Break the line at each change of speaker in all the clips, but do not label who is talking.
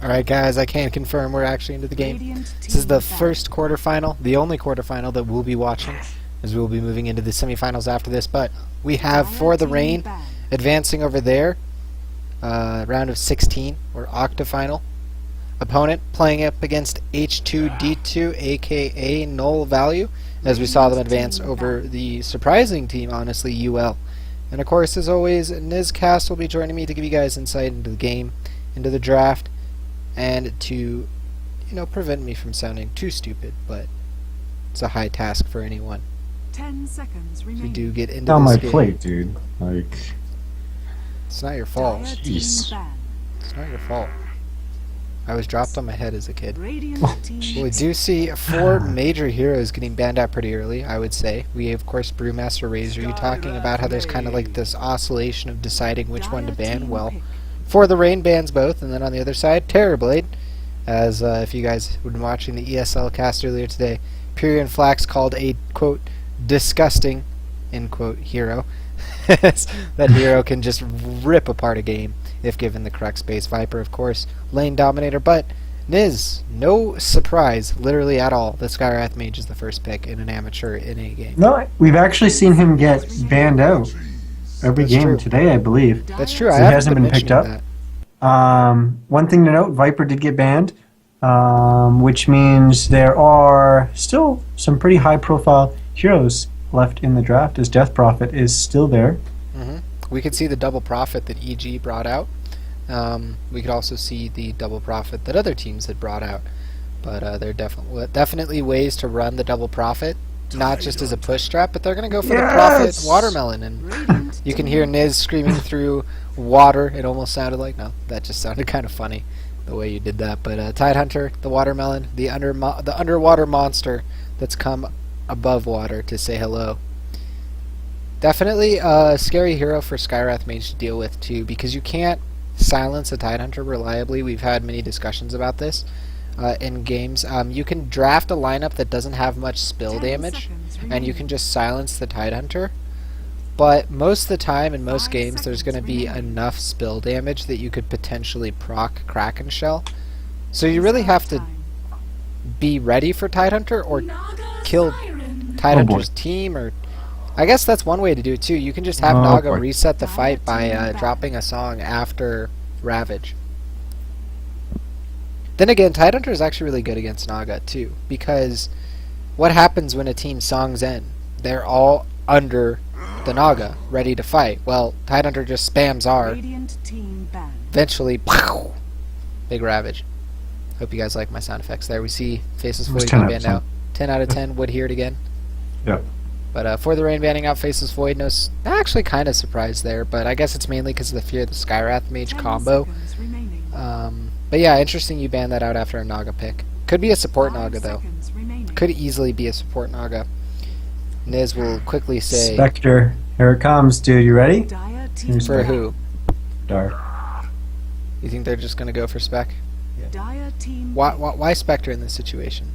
Alright guys, I can confirm we're actually into the game. This is the first quarterfinal, the only quarterfinal that we'll be watching, as we will be moving into the semifinals after this. But we have For the Rain advancing over there, round of 16, or octafinal. Opponent playing up against H2D2, aka NullValue, as we saw them advance over the surprising team, honestly, UL. And of course, as always, Nizcast will be joining me to give you guys insight into the game, into the draft, and to, prevent me from sounding too stupid, but it's a high task for anyone.
10 seconds remaining.
We do get into
Down
this
my
game.
plate, dude. Like,
It's not your fault.
jeez.
It's not your fault. I was dropped on my head as a kid.
Radiant team
Well, we do see 4 major heroes getting banned out pretty early, I would say. We have, of course, Brewmaster Razor. You talking about how there's kind of like this oscillation of deciding which one to ban. Well, For the Rain bans both, and then on the other side, Terrorblade. As if you guys have been watching the ESL cast earlier today, Pyrian Flax called a, quote, disgusting, end quote, hero. That hero can just rip apart a game if given the correct space. Viper, of course, lane dominator, but Niz, no surprise, literally at all. The Skywrath Mage is the first pick in an amateur in a game.
No, we've actually seen him get banned out every
That's
game
true.
today, I believe.
That's true.
So
I
he
haven't
hasn't been picked
mentioning
up.
that.
One thing to note, Viper did get banned, which means there are still some pretty high-profile heroes left in the draft, as Death Prophet is still there.
We could see the double profit that EG brought out. We could also see the double profit that other teams had brought out. But there are definitely ways to run the double profit, not just as a push strat, but they're going to go for the profit watermelon. And you can hear Niz screaming through water. It almost sounded like, no, that just sounded kind of funny the way you did that. But Tidehunter, the watermelon, the underwater monster that's come above water to say hello. Definitely a scary hero for Skywrath Mage to deal with too, because you can't silence a Tidehunter reliably. We've had many discussions about this in games. You can draft a lineup that doesn't have much spill damage, and you can just silence the Tidehunter. But most of the time in most games, there's going to be enough spill damage that you could potentially proc Kraken Shell. So you really have to be ready for Tidehunter or kill Tidehunter's team, or I guess that's one way to do it too. You can just have Naga reset the fight by dropping a song after Ravage. Then again, Tidehunter is actually really good against Naga too, because what happens when a team songs in? They're all under the Naga, ready to fight. Well, Tidehunter just spams R. Eventually, pow, big Ravage. Hope you guys like my sound effects there. We see Faceless Void getting banned out. 10 out of 10. Would hear it again.
Yep.
But For the Rain banning out Faceless Void, actually kind of surprised there, but I guess it's mainly because of the Fear of the Skywrath Mage combo. But yeah, interesting you banned that out after a Naga pick. Could be a support Naga though. Could easily be a support Naga. Niz will quickly say...
Spectre, here it comes, dude. You ready?
For who?
Dark.
You think they're just going to go for Spec? Why Spectre in this situation?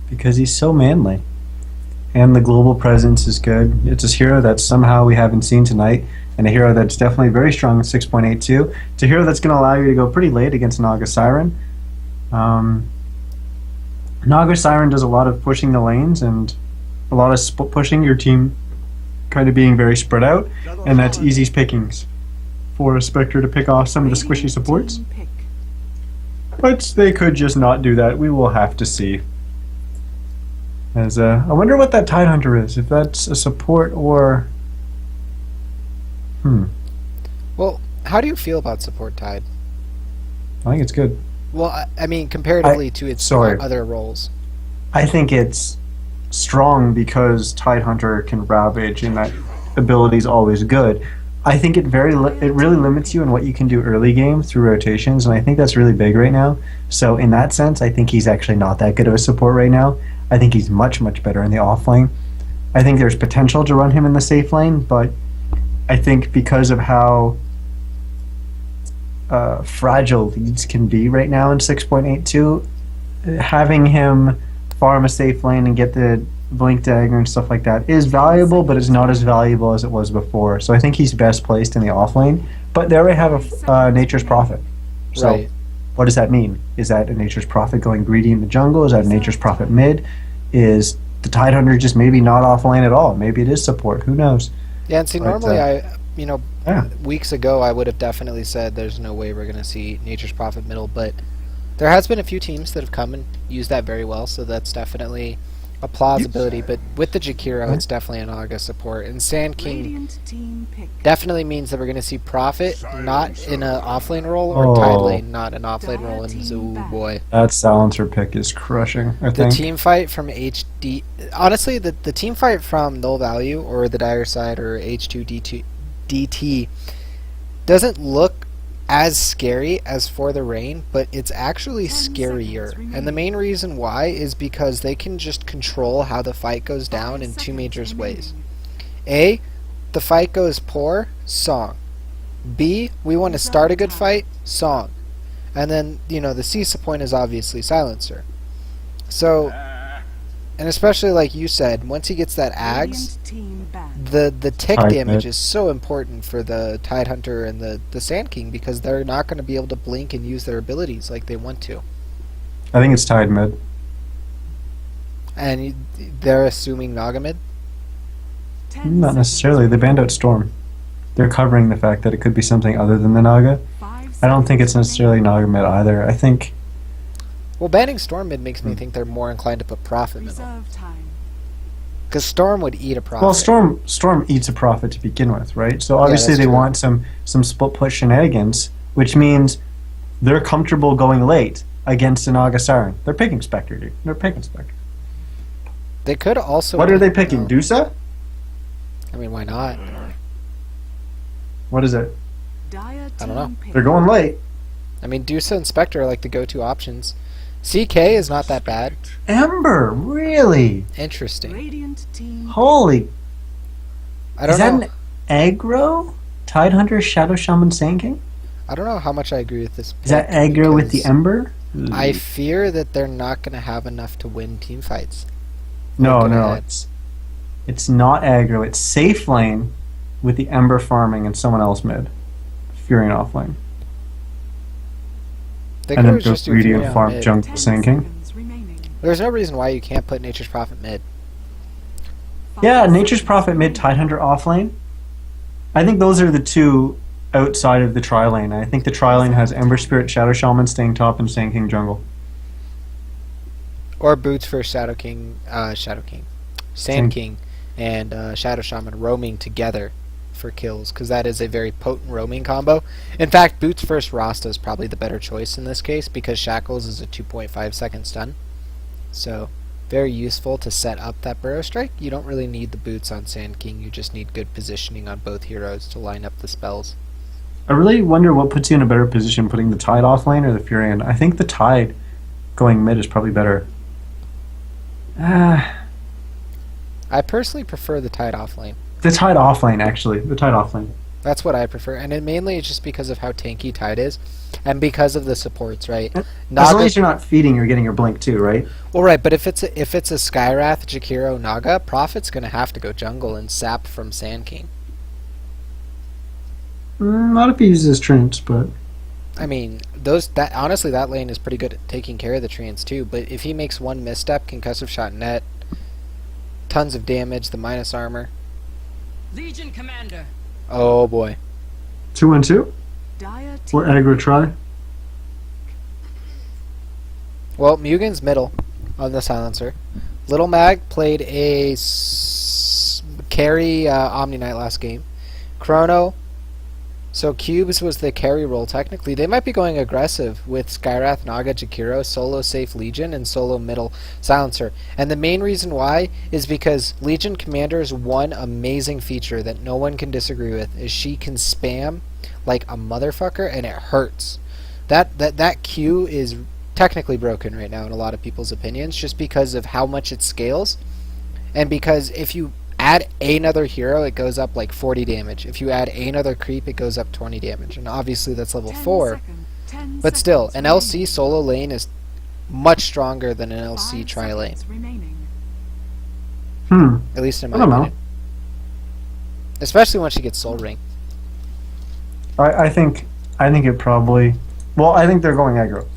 Because he's so manly. And the global presence is good. It's a hero that somehow we haven't seen tonight, and a hero that's definitely very strong at 6.82. It's a hero that's going to allow you to go pretty late against Naga Siren. Naga Siren does a lot of pushing the lanes and a lot of pushing your team, kind of being very spread out, and that's easy pickings for a Spectre to pick off some of the squishy supports. But they could just not do that. We will have to see. As I wonder what that Tidehunter is, if that's a support or...
Well, how do you feel about support Tide?
I think it's good.
Well, I mean, comparatively to its other roles.
I think it's strong because Tidehunter can Ravage, and that ability is always good. I think it really limits you in what you can do early game through rotations, and I think that's really big right now. So in that sense, I think he's actually not that good of a support right now. I think he's much, much better in the off lane. I think there's potential to run him in the safe lane, but I think because of how fragile leads can be right now in 6.82, having him farm a safe lane and get the Blink Dagger and stuff like that is valuable, but it's not as valuable as it was before. So I think he's best placed in the off lane. But there we have Nature's Prophet. So
Right.
What does that mean? Is that a Nature's Prophet going greedy in the jungle? Is that a Nature's Prophet mid? Is the Tidehunter just maybe not offlane at all? Maybe it is support. Who knows?
Yeah, and see,
But,
normally
yeah.
weeks ago I would have definitely said there's no way we're going to see Nature's Prophet middle, but there has been a few teams that have come and used that very well, so that's definitely a plausibility. But with the Jakiro, it's definitely an Naga support, and Sand King
Radiant team pick.
definitely means that we're going to see Prophet not in an offlane role, or Tide Lane not an offlane role, and oh boy.
That silencer pick is crushing, I
The
think.
team fight from HD... Honestly, the team fight from NullValue, or the Dire Side, or H2DT doesn't look as scary as For the Rain, but it's actually
10
scarier.
seconds
And the main reason why is because they can just control how the fight goes down in 2 major ways. A, the fight goes poor, song. B, we want to start a good fight, song. And then, the CISA point is obviously silencer. So, and especially like you said, once he gets that Ags,
Radiant team banned.
the tick
Tide
damage
mid.
is so important for the Tidehunter and the Sand King, because they're not going to be able to blink and use their abilities like they want to.
I think it's Tide mid.
And they're assuming Naga mid?
10
Not
seconds
necessarily. They banned out Storm. They're covering the fact that it could be something other than the Naga.
5
I don't think it's
seconds
necessarily
remaining.
Naga mid either. I think
Well, banning Storm mid makes me think they're more inclined to put Prophet middle.
Reserve time.
Because Storm would eat a Prophet.
well, Storm eats a Prophet to begin with, right? So obviously
that's
they
true.
want some split push shenanigans, which means they're comfortable going late against an Naga Siren. They're picking Spectre, dude. They're picking Spectre.
They could also...
What are they picking? Dusa?
I mean, why not?
What is it?
Dire
I don't know.
team pick.
They're going late.
I mean, Dusa and Spectre are like the go-to options. CK is not that bad.
Ember, really?
Interesting.
Radiant team.
Holy!
I don't
Is that
know.
an aggro? Tidehunter, Shadow Shaman, Sand King?
I don't know how much I agree with this.
Is that
pick,
aggro with the
because
Ember?
I fear that they're not going to have enough to win team fights.
No,
Go
no,
ahead.
it's not aggro. It's safe lane with the Ember farming and someone else mid. Fury off lane.
They
And
could
then
have
go
just do
greedy
three
and
on
farm
mid.
jungle
10
Sand King.
seconds remaining.
There's no reason why you can't put Nature's Prophet mid.
5
Yeah, Nature's
seconds
Prophet mid,
remaining.
Tidehunter off lane. I think those are the two outside of the tri lane. I think the tri lane has Ember Spirit, Shadow Shaman staying top, and Sand King jungle.
Or Boots for Sand King,
Sand-
King, and Shadow Shaman roaming together for kills, because that is a very potent roaming combo. In fact, Boots first Rasta is probably the better choice in this case, because Shackles is a 2.5 second stun. So, very useful to set up that Burrow Strike. You don't really need the Boots on Sand King, you just need good positioning on both heroes to line up the spells.
I really wonder what puts you in a better position, putting the Tide off lane or the Fury in. I think the Tide going mid is probably better.
I personally prefer the Tide off lane.
The Tide off lane, actually. The Tide off lane.
That's what I prefer, and it mainly is just because of how tanky Tide is, and because of the supports, right?
As long
Naga,
as you're not feeding, you're getting your blink too, right?
well, right, but if it's a Skywrath, Jakiro, Naga, Prophet's gonna have to go jungle and sap from Sand King.
Not if he uses Treants, but
I mean, honestly, that lane is pretty good at taking care of the treants too. But if he makes one misstep, concussive shot net, tons of damage, the minus armor.
Legion Commander.
Oh boy.
2-1-2
Dire
or
team.
aggro try.
Well, Mugen's middle on the silencer. Little Mag played a carry Omni Knight last game. Chrono. So Cubes was the carry role technically. They might be going aggressive with Skyrath, Naga, Jakiro, solo safe Legion, and solo middle silencer. And the main reason why is because Legion Commander's one amazing feature that no one can disagree with is she can spam like a motherfucker and it hurts. That Q is technically broken right now in a lot of people's opinions just because of how much it scales. And because if you add another hero, it goes up like 40 damage. If you add another creep, it goes up 20 damage. And obviously that's level
10
4.
seconds. 10
But still,
seconds
an LC
remaining.
solo lane is much stronger than an LC
5
tri lane.
seconds remaining.
At least in
I
my
don't know.
opinion. Especially when she gets soul ring.
I think it probably. Well, I think they're going aggro.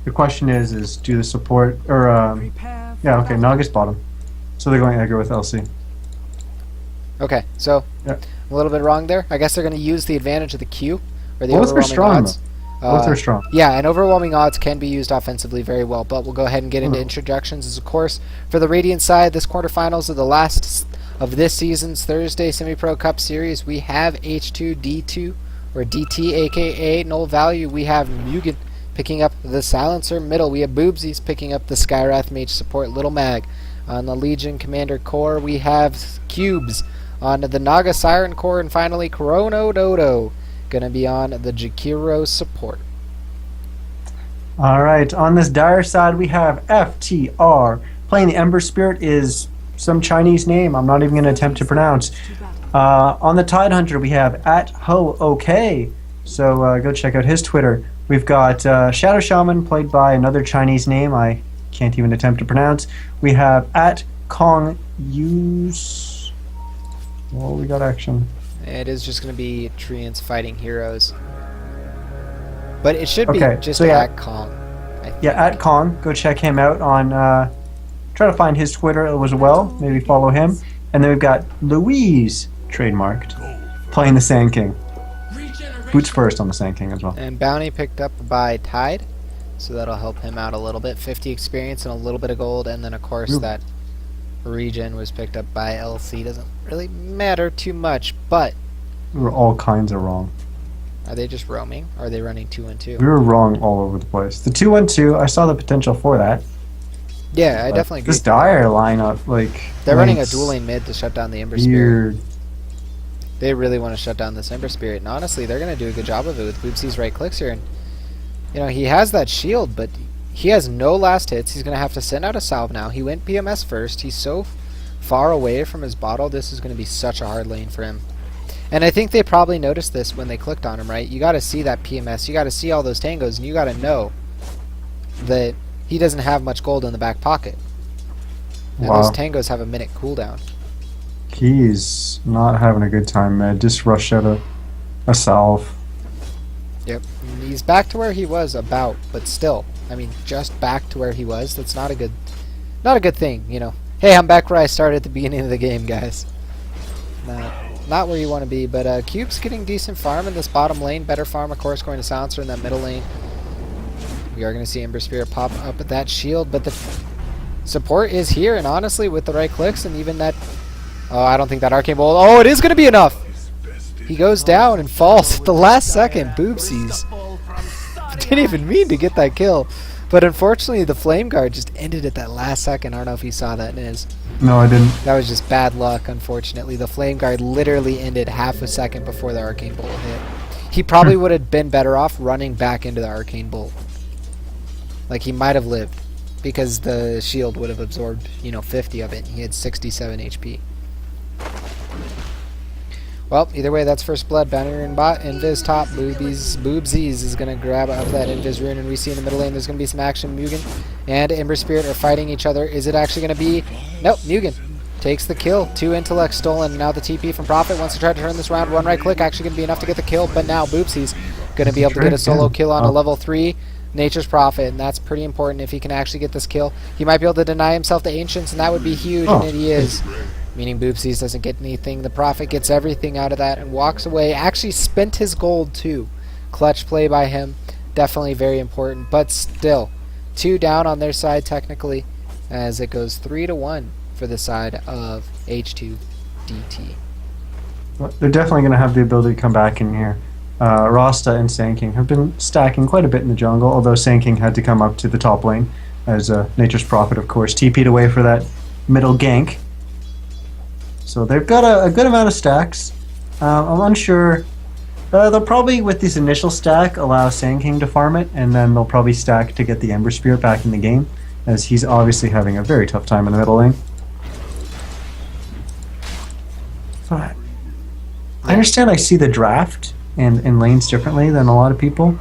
The question is do the support or
Prepare for
yeah, okay,
battle.
Naga's bottom. So they're going aggro with LC.
Okay, so
Yeah.
a little bit wrong there. I guess they're going to use the advantage of the Q or the
Both are
overwhelming
strong,
odds.
Both are strong.
Yeah, and overwhelming odds can be used offensively very well, but we'll go ahead and get into introductions. As of course, for the Radiant side, this quarterfinals of the last of this season's Thursday Semi-Pro Cup Series, we have H2D2, or DT, aka NullValue. We have Mugen picking up the Silencer middle. We have Boobsies picking up the Skywrath Mage support Little Mag. On the Legion Commander core, we have Cubes on the Naga Siren core, and finally Chrono Dodo gonna be on the Jakiro support.
All right, on this dire side, we have FTR. Playing the Ember Spirit is some Chinese name I'm not even going to attempt to pronounce.
To battle.
On the Tide Hunter, we have @HoOK. So go check out his Twitter. We've got Shadow Shaman, played by another Chinese name I can't even attempt to pronounce. We have @KongYus. Well, we got action.
It is just going to be Treants fighting heroes. But it should be
Okay,
just
so yeah.
at Kong. I think.
Yeah, @Kong. Go check him out on. Try to find his Twitter as well. Maybe follow him. And then we've got Louise, trademarked, playing the Sand King. Boots first on the Sand King as well.
And Bounty picked up by Tide, so that'll help him out a little bit. 50 experience and a little bit of gold, and then of course
Ooh.
that regen was picked up by LC. Doesn't really matter too much, but
We were all kinds of wrong.
are they just roaming? Or are they running 2-1-2?
We were wrong all over the place. The 2-1-2, I saw the potential for that.
Yeah, I
But
definitely agree.
This dire lineup, like
They're running a
links
dueling mid to shut down the Ember Spirit.
weird.
They really want to shut down this Ember Spirit, and honestly, they're going to do a good job of it with Boopsy's right clicks here. And you know, he has that shield, but he has no last hits. He's going to have to send out a salve now. He went PMS first. He's so far away from his bottle. This is going to be such a hard lane for him. And I think they probably noticed this when they clicked on him, right? You got to see that PMS. You got to see all those tangos, and you got to know that he doesn't have much gold in the back pocket. And
Wow.
those tangos have a minute cooldown.
He's not having a good time, man. Just rushed out a salve.
Yep. And he's back to where he was about, but still, I mean, just back to where he was. That's not a good thing, you know. Hey, I'm back where I started at the beginning of the game, guys. Not where you want to be, but Cube's getting decent farm in this bottom lane. Better farm, of course, going to Silencer in that middle lane. We are going to see Ember Spirit pop up at that shield, but the support is here, and honestly, with the right clicks and even that... Oh, I don't think that Arcane Bolt... Oh, it is going to be enough! He goes down and falls at the last second. Boopsies. Didn't even mean to get that kill. But unfortunately, the Flame Guard just ended at that last second. I don't know if you saw that, Niz.
No, I didn't.
That was just bad luck, unfortunately. The Flame Guard literally ended half a second before the Arcane Bolt hit. He probably would have been better off running back into the Arcane Bolt. Like, he might have lived. Because the shield would have absorbed, 50 of it. He had 67 HP. Well, either way, that's first blood. Banner in bot, Invis top, Boobsies is going to grab up that Invis rune, and we see in the middle lane there's going to be some action. Mugen and Ember Spirit are fighting each other. Is it actually going to be... Nope, Mugen takes the kill. 2 intellects stolen. Now the TP from Prophet wants to try to turn this round. 1 right click actually going to be enough to get the kill, but now Boobsies going to be able to get a solo kill on a level 3 Nature's Prophet, and that's pretty important if he can actually get this kill. He might be able to deny himself the Ancients, and that would be huge, and he is. Meaning Boopsies doesn't get anything. The Prophet gets everything out of that and walks away. Actually spent his gold too. Clutch play by him. Definitely very important. But still, 2 down on their side technically, as it goes 3-1 for the side of H2DT.
Well, they're definitely going to have the ability to come back in here. Rasta and Sand King have been stacking quite a bit in the jungle, although Sand King had to come up to the top lane, as Nature's Prophet, of course, TP'd away for that middle gank. So they've got a good amount of stacks. I'm unsure. They'll probably, with this initial stack, allow Sand King to farm it, and then they'll probably stack to get the Ember Spirit back in the game, as he's obviously having a very tough time in the middle lane. So I understand I see the draft in lanes differently than a lot of people,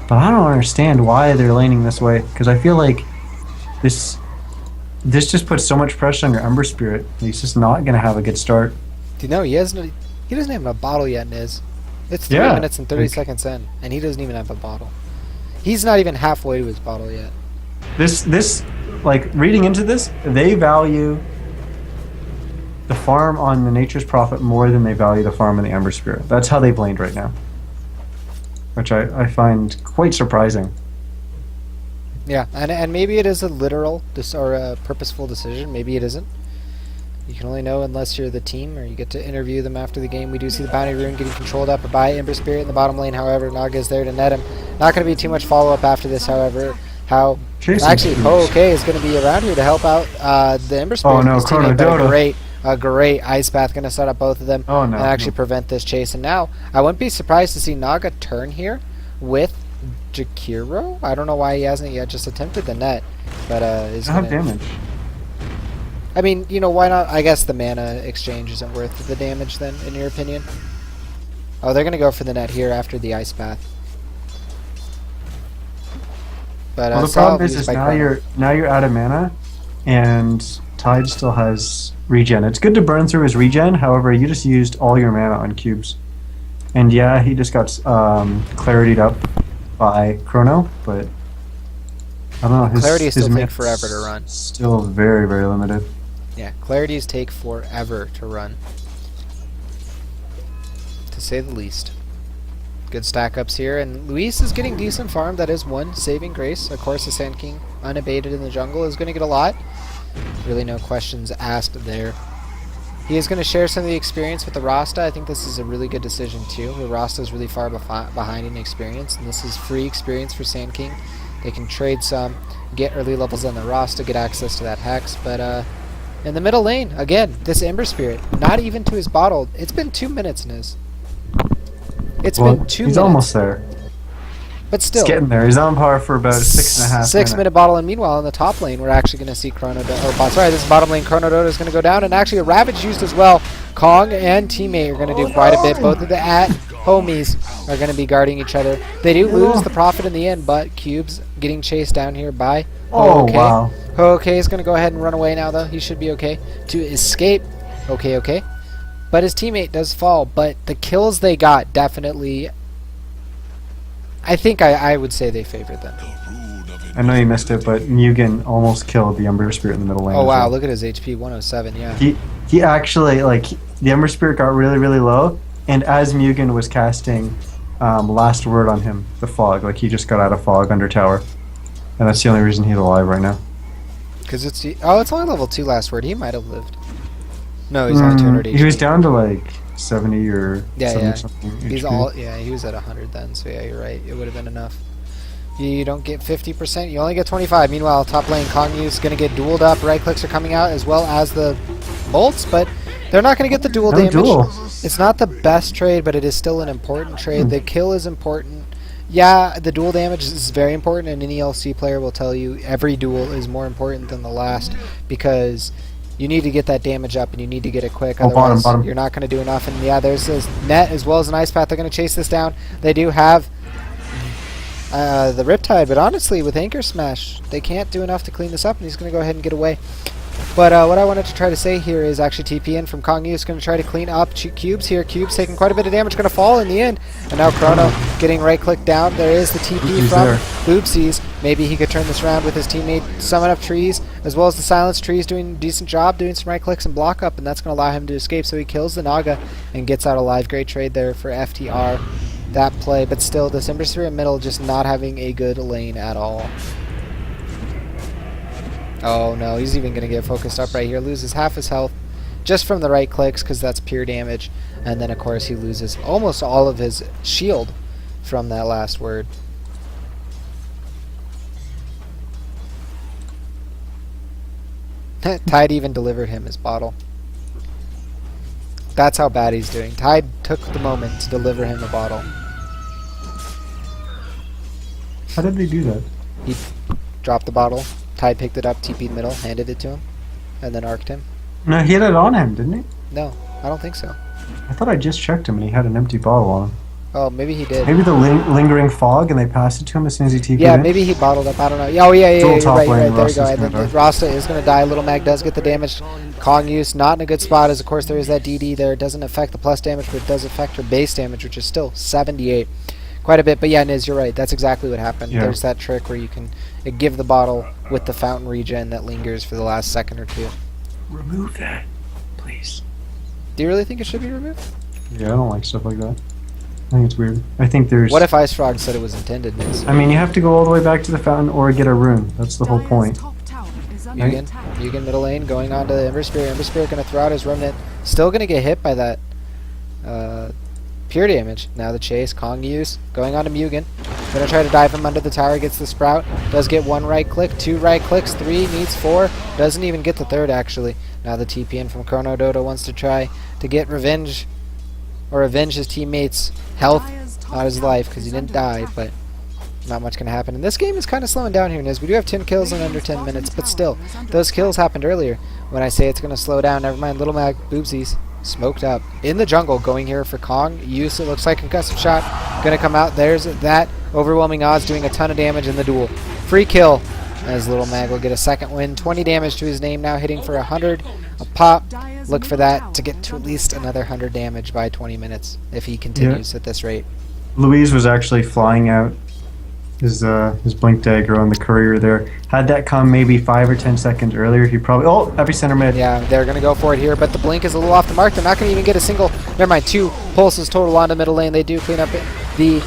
but I don't understand why they're laning this way, because I feel like this just puts so much pressure on your Ember Spirit. He's just not going to have a good start.
Do you know he doesn't have a bottle yet, Niz? It's 3 minutes and 30 seconds in, and he doesn't even have a bottle. He's not even halfway to his bottle yet.
This, like, reading into this, they value the farm on the Nature's Prophet more than they value the farm on the Ember Spirit. That's how they blamed right now, which I find quite surprising.
Yeah, and maybe it is a literal or a purposeful decision. Maybe it isn't. You can only know unless you're the team or you get to interview them after the game. We do see the Bounty Rune getting controlled up by Ember Spirit in the bottom lane. However, Naga is there to net him. Not going to be too much follow-up after this, however. Actually, OK is going to be around here to help out the Ember Spirit.
Oh, no, Chrono Dodo.
A great Ice Bath going to set up both of them and actually prevent this chase. And now, I wouldn't be surprised to see Naga turn here with Jakiro. I don't know why he hasn't yet just attempted the net, but is
have damage.
I mean, you know, why not? I guess the mana exchange isn't worth the damage then, in your opinion. Oh, they're gonna go for the net here after the Ice Bath. But
well, the problem is now you're out of mana, and Tide still has regen. It's good to burn through his regen. However, you just used all your mana on cubes, and yeah, he just got clarity'd up by Chrono, but I don't know. His
Clarity still
his
take forever to run.
Still very, very limited.
Yeah, Clarities take forever to run, to say the least. Good stack ups here, and Luis is getting decent farm. That is one saving grace. Of course, the Sand King, unabated in the jungle, is going to get a lot. Really no questions asked there. He is going to share some of the experience with the Rasta. I think this is a really good decision too. The Rasta is really far behind in experience, and this is free experience for Sand King. They can trade some, get early levels on the Rasta, get access to that Hex, but in the middle lane, again, this Ember Spirit, not even to his bottle. It's been 2 minutes, Niz. It's been 2 minutes.
He's almost there.
But still.
He's getting there. He's on par for about 6.5
6 minute bottle, and meanwhile in the top lane we're actually going to see this bottom lane Chrono Dodo is going to go down, and actually a Ravage used as well. Kong and teammate are going to do quite a bit. Both of the homies are going to be guarding each other. They do lose the Prophet in the end, but Cubes getting chased down here by
Oh, wow.
Okay is going to go ahead and run away now, though. He should be okay to escape. Okay. But his teammate does fall, but the kills they got definitely, I think I would say they favored them.
I know you missed it, but Mugen almost killed the Ember Spirit in the middle lane.
Oh wow, look at his HP, 107, yeah.
He actually, like, the Ember Spirit got really, really low, and as Mugen was casting Last Word on him, the Fog, like, he just got out of Fog under tower. And that's the only reason he's alive right now.
Because it's only level 2 Last Word, he might have lived. No, he's only 200 HP.
He was down to like 70 or 70 something.
He's
HP.
he was at 100 then, so yeah, you're right. It would have been enough. You don't get 50%, you only get 25. Meanwhile, top lane Kongyu's going to get dueled up. Right clicks are coming out as well as the bolts, but they're not going to get the dual damage. It's not the best trade, but it is still an important trade. The kill is important. Yeah, the dual damage is very important, and any LC player will tell you every duel is more important than the last, because you need to get that damage up and you need to get it quick. Otherwise,
bottom.
You're not going to do enough. And yeah, there's this net as well as an Ice Path. They're going to chase this down. They do have the Riptide, but honestly, with Anchor Smash, they can't do enough to clean this up, and he's going to go ahead and get away. But what I wanted to try to say here is actually TP in from Kongyu is going to try to clean up Cubes here. Cubes taking quite a bit of damage, going to fall in the end. And now Chrono getting right-click down. There is the TP from Oopsies. Maybe he could turn this around with his teammate. Summon up Trees, as well as the Silence Trees doing a decent job, doing some right-clicks and block up, and that's going to allow him to escape. So he kills the Naga and gets out alive. Great trade there for FTR. That play, but still, this Ember Spirit in middle just not having a good lane at all. Oh no, he's even going to get focused up right here. Loses half his health just from the right clicks because that's pure damage. And then, of course, he loses almost all of his shield from that Last Word. Tide even delivered him his bottle. That's how bad he's doing. Tide took the moment to deliver him a bottle.
How did they do that?
He dropped the bottle. Tide picked it up, TP'd middle, handed it to him, and then arced him.
No, he had it on him, didn't he?
No, I don't think so.
I thought I just checked him and he had an empty bottle on him.
Oh, maybe he did.
Maybe the lingering fog and they passed it to him as soon as he TP'd
Yeah,
in?
maybe he bottled up. I don't know. Oh, yeah, you're right. There you go. And then Rasta is going to die. Little Mag does get the damage. Kong use not in a good spot, as of course there is that DD there. It doesn't affect the plus damage, but it does affect her base damage, which is still 78. quite a bit. But yeah, Niz, you're right. That's exactly what happened.
Yeah.
There's that trick where you can give the bottle with the fountain regen that lingers for the last second or two.
Remove that, please.
Do you really think it should be removed?
Yeah, I don't like stuff like that. I think it's weird. I think there's...
What if Ice Frog said it was intended, Niz?
I mean, you have to go all the way back to the fountain or get a rune. That's the whole point.
Mugen middle lane going on to the Ember Spirit. Ember Spirit going to throw out his remnant. Still going to get hit by that pure damage. Now the chase. Kong use. Going on to Mugen. Going to try to dive him under the tower. Gets the sprout. Does get 1 right click. 2 right clicks. 3 needs 4. Doesn't even get the 3rd actually. Now the TP in from Chrono Dodo wants to try to get revenge. Or avenge his teammates' health. Not his life because he didn't die. But not much going to happen. And this game is kind of slowing down here, Niz. We do have 10 kills in under 10 minutes, but still, those kills happened earlier. When I say it's going to slow down, never mind. Little Mag Boobsies smoked up. In the jungle, going here for Kong. Use, it looks like concussive shot. Going to come out. There's that. Overwhelming odds, doing a ton of damage in the duel. Free kill, as Little Mag will get a 2nd win. 20 damage to his name now, hitting for 100 a pop. Look for that to get to at least another 100 damage by 20 minutes if he continues at this rate.
Louise was actually flying out his blink dagger on the courier there. Had that come maybe 5 or 10 seconds earlier, he probably... Oh, epicenter mid.
Yeah, they're going to go for it here, but the blink is a little off the mark. They're not going to even get a single... Never mind, 2 pulses total onto middle lane. They do clean up the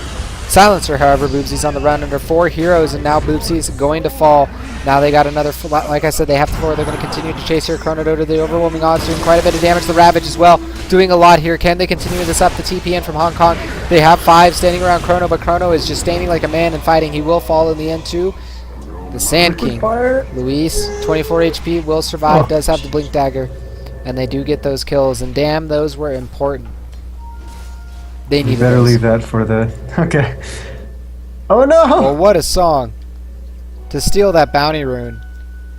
silencer, however. Boobsy's on the run under 4 heroes, and now Boobsy's going to fall. Now they got another... Like I said, they have the 4. They're going to continue to chase here. Chrono Dodo, the overwhelming odds, doing quite a bit of damage. The Ravage as well, doing a lot here. Can they continue this up? The TP in from Hong Kong. They have 5 standing around Chrono, but Chrono is just standing like a man and fighting. He will fall in the end too. The Sand King, Luis, 24 HP, will survive, does have the Blink Dagger, and they do get those kills, and damn, those were important. They need
You better
those.
leave that for the... Okay. Oh no!
Well, what a song to steal that bounty rune.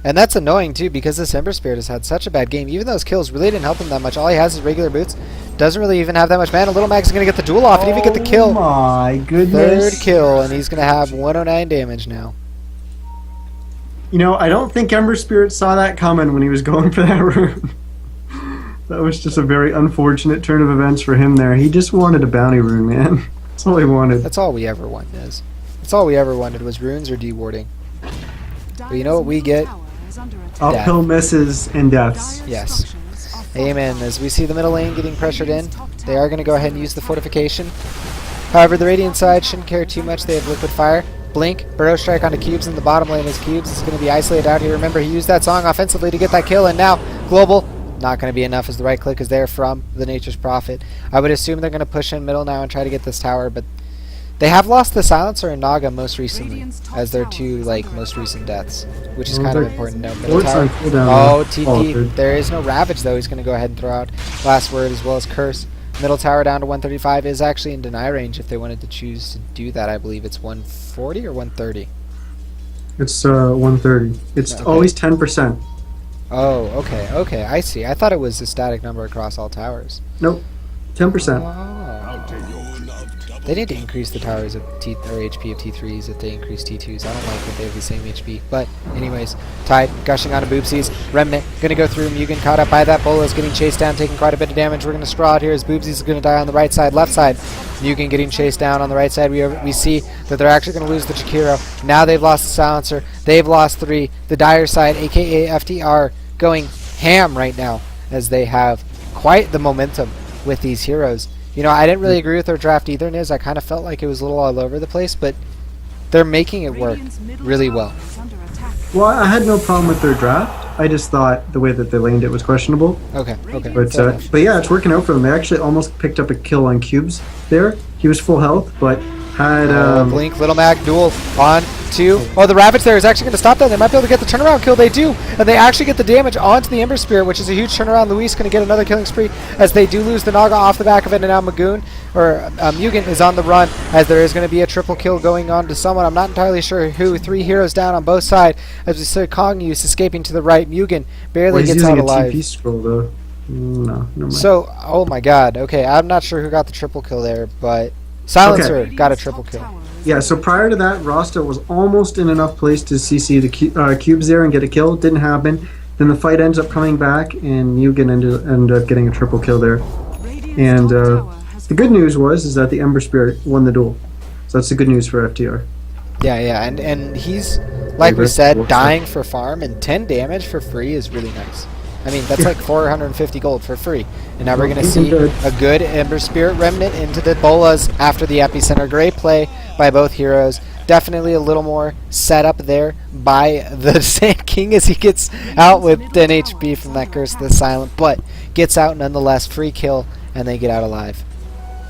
And that's annoying too, because this Ember Spirit has had such a bad game. Even those kills really didn't help him that much. All he has is regular boots. Doesn't really even have that much mana. Little Mag's going to get the duel off and even get the kill.
Oh my goodness.
3rd kill, and he's going to have 109 damage now.
You know, I don't think Ember Spirit saw that coming when he was going for that rune. That was just a very unfortunate turn of events for him there. He just wanted a bounty rune, man. That's all he wanted.
That's all we ever wanted, Niz. That's all we ever wanted was runes or dewarding. But you know what we get?
Uphill misses and deaths.
Yes. Amen. As we see the middle lane getting pressured in, they are going to go ahead and use the fortification. However, the Radiant side shouldn't care too much. They have Liquid Fire. Blink, Burrow Strike onto Cubes in the bottom lane as Cubes is going to be isolated out here. Remember, he used that song offensively to get that kill, and now Global, not going to be enough as the right click is there from the Nature's Prophet. I would assume they're going to push in middle now and try to get this tower, but they have lost the Silencer and Naga most recently as their 2 most recent deaths, which is kind of important to note. Middle tower. Oh, TP. There is no Ravage though. He's going to go ahead and throw out Last Word as well as Curse. Middle tower down to 135 is actually in deny range if they wanted to choose to do that. I believe it's 140 or 130.
It's 130. It's
Okay.
always 10%.
Oh, okay, I see. I thought it was a static number across all towers.
Nope. 10%.
Oh. They need to increase the towers of HP of T3s if they increase T2s. I don't like that they have the same HP. But anyways, Tide gushing onto Boopsies. Remnant gonna go through. Mugen caught up by that. Bola is getting chased down, taking quite a bit of damage. We're gonna straw out here as Boopsies is gonna die on the right side, left side. Mugen getting chased down on the right side. We see that they're actually gonna lose the Chikiro. Now they've lost the Silencer. They've lost 3. The Dire side, aka FTR, going ham right now as they have quite the momentum with these heroes. You know, I didn't really agree with their draft either, Niz. I kind of felt like it was a little all over the place, but they're making it work really well.
Well, I had no problem with their draft. I just thought the way that they laned it was questionable.
Okay.
But yeah, it's working out for them. They actually almost picked up a kill on Cubes there. He was full health, but had...
Blink, Little Mag, duel on to... Oh, the Ravage there is actually going to stop that. They might be able to get the turnaround kill. They do. And they actually get the damage onto the Ember Spirit, which is a huge turnaround. Luis going to get another killing spree as they do lose the Naga off the back of it. And now Mugen is on the run as there is going to be a triple kill going on to someone. I'm not entirely sure who. 3 heroes down on both sides as we see Kong use escaping to the right. Mugen barely gets out alive.
He's using a TP scroll, though. No, never mind.
So, oh my god. Okay, I'm not sure who got the triple kill there, but... Silencer got a triple kill.
Yeah, so prior to that, Rasta was almost in enough place to CC the Cubes there and get a kill. Didn't happen. Then the fight ends up coming back, and Mugen ended up getting a triple kill there. And the good news is that the Ember Spirit won the duel. So that's the good news for FTR.
Yeah, and he's, like we said, dying for farm, and 10 damage for free is really nice. I mean, that's like 450 gold for free. And now we're going to see a good Ember Spirit Remnant into the bolas after the Epicenter. Great play by both heroes. Definitely a little more set up there by the Sand King as he gets out with 10 HP from that Curse of the Silent, but gets out nonetheless. Free kill, and they get out alive.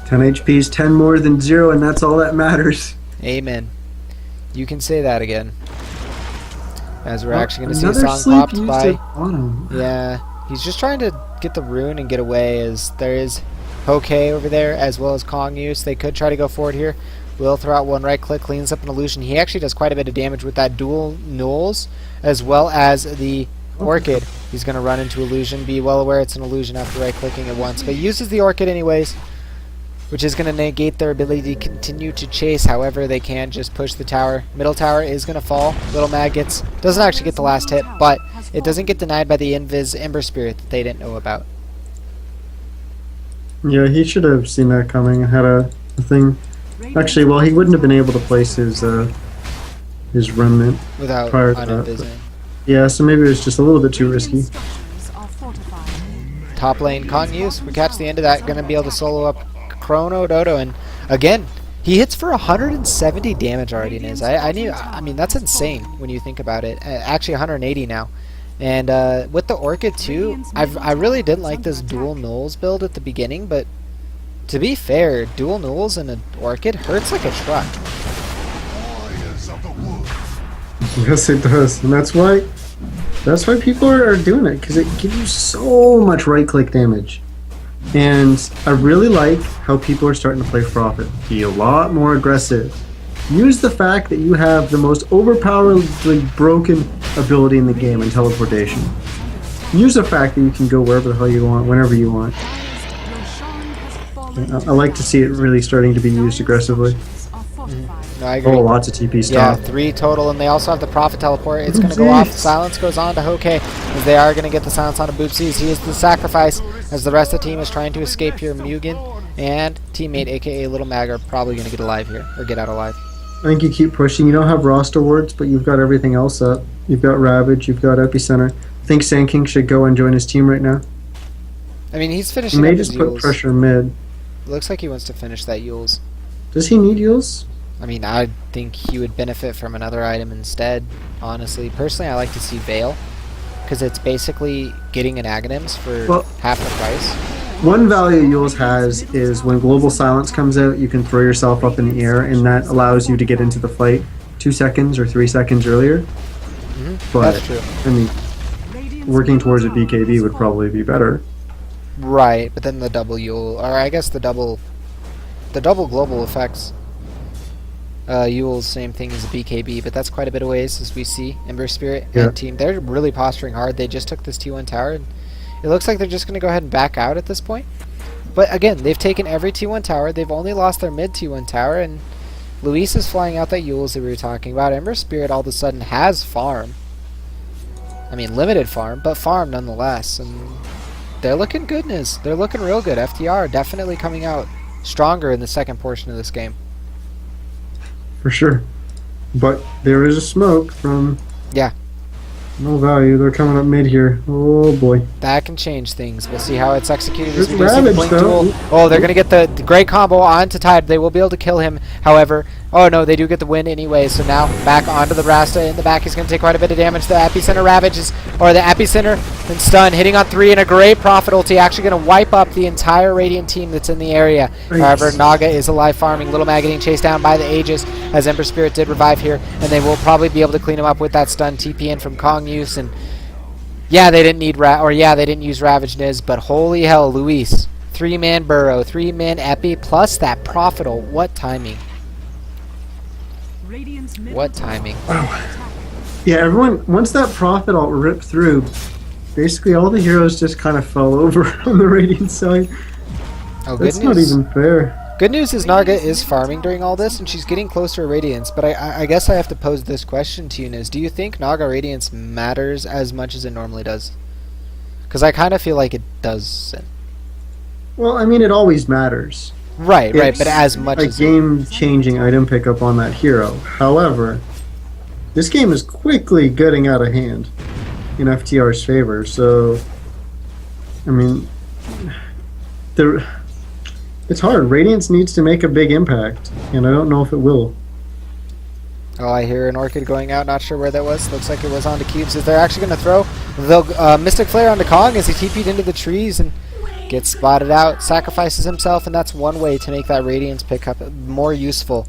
10 HP is 10 more than 0, and that's all that matters.
Amen. You can say that again. As we're actually going to see a song popped by... Yeah, he's just trying to get the rune and get away, as there is Poke over there, as well as Kong use. They could try to go forward here. Will throw out one right click, cleans up an illusion. He actually does quite a bit of damage with that dual nulls, as well as the Orchid. He's going to run into illusion. Be well aware it's an illusion after right clicking it once, but he uses the Orchid anyways, which is going to negate their ability to continue to chase. However, they can just push the tower. Middle tower is going to fall. Little Mag doesn't actually get the last hit, but it doesn't get denied by the Invis Ember Spirit that they didn't know about.
Yeah, he should have seen that coming and had a thing. Actually, well, he wouldn't have been able to place his remnant
without
prior to that.
uninvising.
Yeah, so maybe it was just a little bit too risky.
Top lane Kong use. We catch the end of that. Going to be able to solo up Chrono Dodo, and again, he hits for 170 damage already in his. I mean, that's insane when you think about it. Actually, 180 now. And with the Orchid too, I really didn't like this dual nulls build at the beginning, but to be fair, dual nulls and an Orchid hurts like a truck.
Yes, it does, and that's why people are doing it, because it gives you so much right-click damage. And I really like how people are starting to play Prophet. Be a lot more aggressive. Use the fact that you have the most overpoweredly broken ability in the game in teleportation. Use the fact that you can go wherever the hell you want, whenever you want. I like to see it really starting to be used aggressively.
No, I agree.
Oh, lots of TP
Yeah,
stuff.
3 total, and they also have the Prophet Teleport. It's going to go off. Silence goes on to Hoke, as they are going to get the Silence onto Boopsies. He is the sacrifice, as the rest of the team is trying to escape here. Mugen and teammate, aka Little Mag, are probably going to get alive here, or get out alive.
I think you keep pushing. You don't have roster wards, but you've got everything else up. You've got Ravage, you've got Epicenter. I think Sand King should go and join his team right now.
I mean, he's
He
finishing
may
up
just
his
put
Yules.
pressure mid.
Looks like he wants to finish that Yules.
Does he need Yules?
I mean, I think he would benefit from another item instead, honestly. Personally, I like to see Veil, because it's basically getting an Aghanims for half the price.
One value Yules has is when Global Silence comes out, you can throw yourself up in the air, and that allows you to get into the fight 2 seconds or 3 seconds earlier. But,
That's true.
I mean, working towards a BKB would probably be better.
Right, but then the double Yule, or I guess the double global effects. Yule's same thing as a BKB, but that's quite a bit of ways, as we see. Ember Spirit and team, they're really posturing hard. They just took this T1 tower, and it looks like they're just going to go ahead and back out at this point. But again, they've taken every T1 tower. They've only lost their mid T1 tower, and Luis is flying out that Yule's that we were talking about. Ember Spirit all of a sudden has farm. I mean, limited farm, but farm nonetheless. And they're looking goodness. They're looking real good. FTR definitely coming out stronger in the second portion of this game.
For sure. But there is a smoke from NullValue. They're coming up mid here. Oh boy.
That can change things. We'll see how it's executed as
There's
we do see the
Ravage,
Blink
though.
Duel. Oh, they're going to get the great combo onto Tide. They will be able to kill him, however. Oh no, they do get the win anyway. So now back onto the Rasta in the back. He's going to take quite a bit of damage. The Epicenter Ravage is, or the Epicenter and stun, hitting on 3 and a great Prophet ulti. Actually going to wipe up the entire Radiant team that's in the area.
Nice.
However, Naga is alive farming. Little Mag getting chased down by the Aegis, as Ember Spirit did revive here, and they will probably be able to clean him up with that stun TP in from Kong use. And yeah, they didn't need they didn't use Ravage Niz, but holy hell, Luis. 3-man Burrow, 3-man Epi, plus that Prophet ult. What timing. What timing.
Yeah, everyone, once that Prophet ult ripped through, basically all the heroes just kind of fell over on the Radiant side.
Oh, good
That's not
news.
even fair.
Good news is Naga is farming during all this, and she's getting closer to Radiance. But I guess I have to pose this question to you, Niz. Do you think Naga Radiance matters as much as it normally does? Because I kind of feel like it doesn't.
Well, I mean, it always matters.
Right,
It's
but as much
a
as
game-changing item pickup on that hero. However, this game is quickly getting out of hand in FTR's favor. So, I mean, it's hard. Radiance needs to make a big impact, and I don't know if it will.
Oh, I hear an Orchid going out. Not sure where that was. Looks like it was onto Cubes. If they're actually going to throw the Mystic Flare onto Kong as he TP'd into the trees and gets spotted out, sacrifices himself, and that's one way to make that Radiance pickup more useful,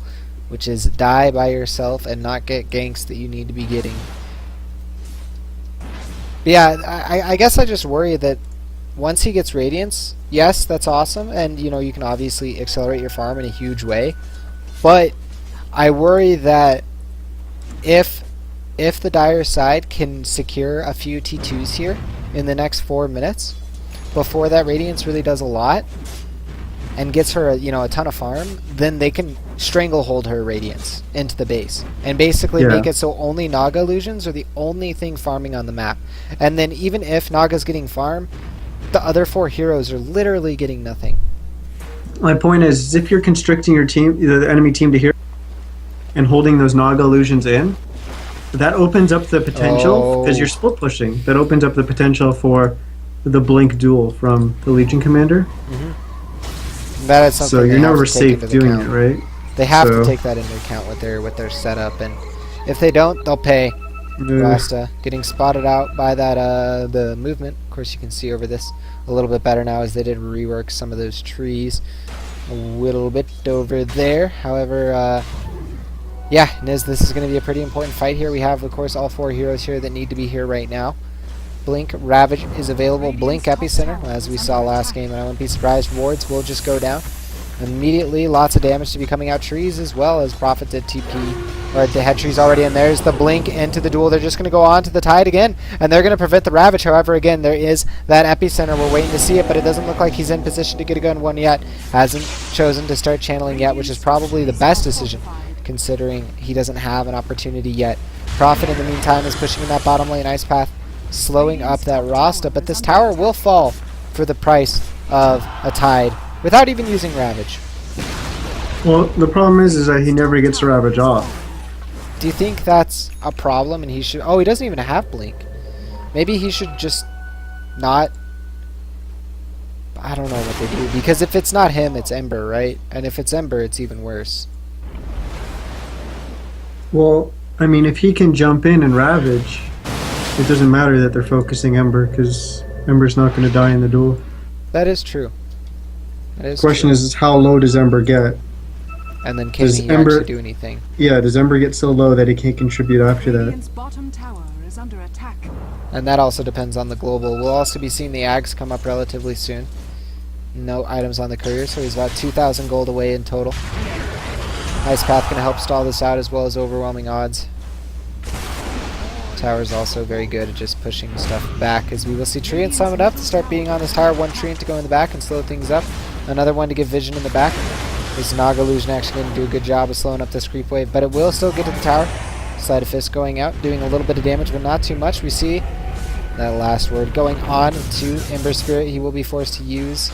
which is die by yourself and not get ganks that you need to be getting. But yeah, I guess I just worry that once he gets Radiance, yes, that's awesome, and you know you can obviously accelerate your farm in a huge way, but I worry that if the Dire side can secure a few T2s here in the next 4 minutes before that Radiance really does a lot and gets her a ton of farm, then they can stranglehold her Radiance into the base and basically make it so only Naga illusions are the only thing farming on the map. And then even if Naga's getting farm, the other 4 heroes are literally getting nothing.
My point is, if you're constricting your team, the enemy team to here, and holding those Naga illusions in, that opens up the potential, because you're split pushing, that opens up the potential for the blink duel from the Legion Commander.
That is something
So you're
they have
never
to take
safe
into
doing
account.
it, right?
They have
So-
to take that into account with their setup, and if they don't, they'll pay. Rasta getting spotted out by that the movement. Of course, you can see over this a little bit better now as they did rework some of those trees a little bit over there. However, yeah, Niz, this is going to be a pretty important fight here. We have, of course, all 4 heroes here that need to be here right now. Blink Ravage is available. Blink Epicenter, as we saw last game, and I wouldn't be surprised wards will just go down immediately. Lots of damage to be coming out trees as well as Prophet did TP. Right, the head tree's already in. There's the Blink into the duel. They're just going to go on to the Tide again, and they're going to prevent the Ravage. However, again, there is that Epicenter. We're waiting to see it, but it doesn't look like he's in position to get a gun one yet. Hasn't chosen to start channeling yet, which is probably the best decision, considering he doesn't have an opportunity yet. Prophet, in the meantime, is pushing in that bottom lane Ice Path, slowing up that Rasta, but this tower will fall for the price of a Tide without even using Ravage.
Well, the problem is that he never gets a Ravage off.
Do you think that's a problem and he should... Oh, he doesn't even have Blink. Maybe he should just not... I don't know what they do, because if it's not him, it's Ember, right? And if it's Ember, it's even worse.
Well, I mean, if he can jump in and Ravage, it doesn't matter that they're focusing Ember, because Ember's not going to die in the duel.
That is true. That is
The question
true.
is how low does Ember get?
And then can
does
he
Ember-
actually do anything?
Yeah, does Ember get so low that he can't contribute after that?
Radiant's bottom tower is under attack.
And that also depends on the global. We'll also be seeing the Ags come up relatively soon. No items on the courier, so he's about 2,000 gold away in total. Ice Path going to help stall this out as well as overwhelming odds. Tower's also very good at just pushing stuff back, as we will see Treant summon up to start being on this tower. One Treant to go in the back and slow things up. Another one to give vision in the back. This Naga illusion actually going to do a good job of slowing up this creep wave, but it will still get to the tower. Sleight of Fist going out, doing a little bit of damage, but not too much. We see that last word going on to Ember Spirit. He will be forced to use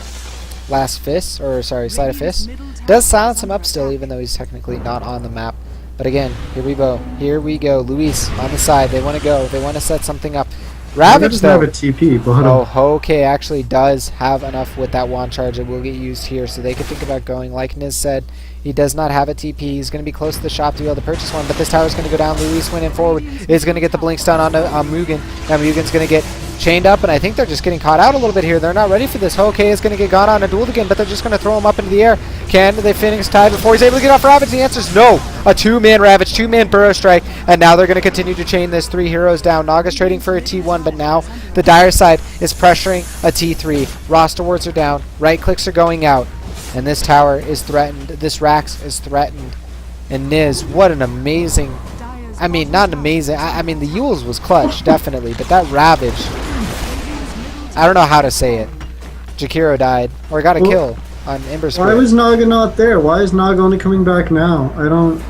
Sleight of Fist. Does silence him up still, even though he's technically not on the map. But again, here we go. Here we go. Luis on the side. They want to go. They want to set something up. Ravage,
doesn't
though.
have a TP, but
Oh, Hoke actually does have enough with that wand charge that will get used here, so they can think about going. Like Niz said, he does not have a TP. He's going to be close to the shop to be able to purchase one, but this tower is going to go down. Luis went in forward. Is going to get the blink stun on Mugen. Now Mugen's going to get chained up, and I think they're just getting caught out a little bit here. They're not ready for this. Hoke is going to get gone on a duel again, but they're just going to throw him up into the air. Can they finish Tide before he's able to get off Ravage? The answer is no. A 2-man Ravage, 2-man Burrow Strike, and now they're going to continue to chain this 3 heroes down. Naga's trading for a T1, but now the Dire side is pressuring a T3. Roster wards are down. Right clicks are going out. And this tower is threatened. This Rax is threatened. And Niz, what an amazing... I mean, not an amazing... I mean, the Yules was clutch, definitely. But that Ravage... I don't know how to say it. Jakiro died. Or got a kill on Ember Spirit.
why was Naga not there? Why is Naga only coming back now? I don't...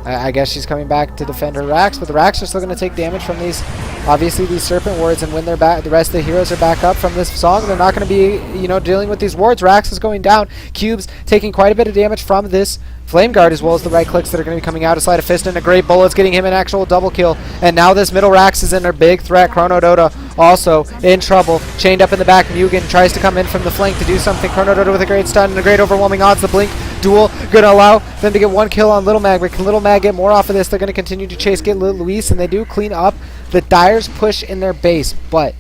I guess she's coming back to defend her racks, but the racks are still going to take damage from these, obviously, these serpent wards, and when they're back, the rest of the heroes are back up from this song, they're not going to be, you know, dealing with these wards. Rax is going down. Cubes taking quite a bit of damage from this Flame Guard, as well as the right clicks that are going to be coming out. A Sleight of Fist and a great bullets getting him an actual double kill, and now this middle Rax is in their big threat. Chrono Dota also in trouble, chained up in the back. Mugen tries to come in from the flank to do something. Chrono Dota with a great stun and a great overwhelming odds. The Blink duel going to allow them to get one kill on Little Mag, but can Little Mag get more off of this? They're going to continue to chase, get Luis, and they do clean up the Dyer's push in their base, but